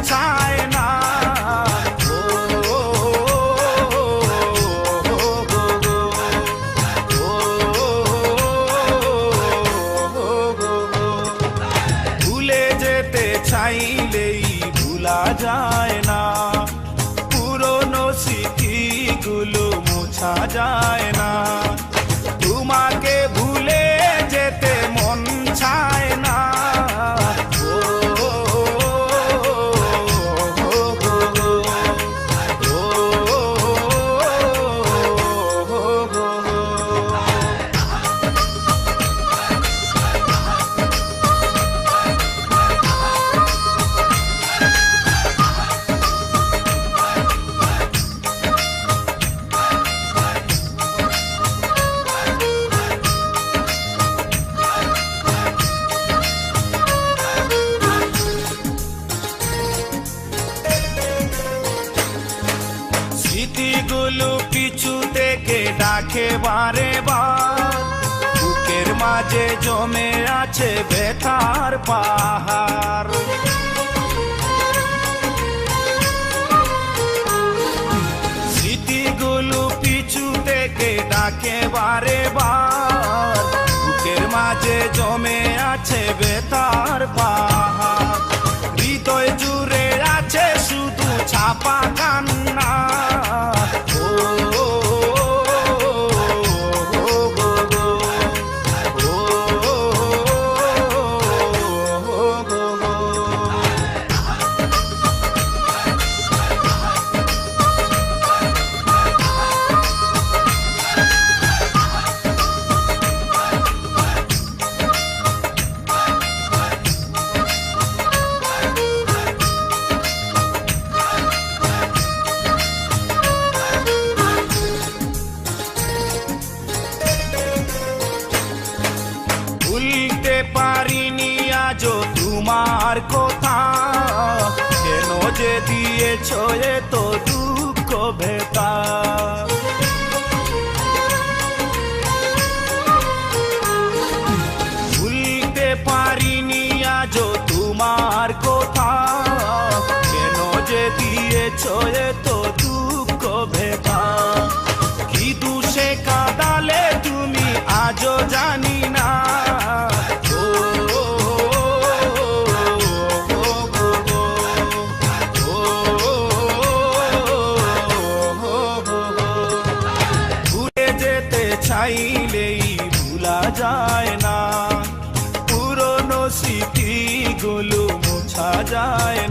চায় না। ভুলে যেতে চাইলেই ভুলা যায় না, পুরনো স্মৃতিগুলো মোছা যায় না। তোমাকে ভুলে যেতে মন চায় না। স্মৃতিগুলো পিছু থেকে ডাকে বারে বার, বুকের মাঝে জমে আছে ব্যথার পাহাড়। স্মৃতিগুলো পিছু থেকে ডাকে বারে বার, বুকের মাঝে জমে আছে ব্যথার পাহাড়। হৃদয় জুড়ে আছে শুধু ছাপা কান্না। ভুলতে পারিনি আজও তোমার কথা, কেন যে দিয়েছ এত দুঃখ ভেতা। ভুলতে পারিনি আজও তোমার কথা, কেন যে দিয়েছ এত দুঃখ ভেতা। কি দুষে কাঁদালে তুমি আজও জানি না। চাইলেই ভুলা যায় না, পুরনো স্মৃতিগুলো মোছা যায়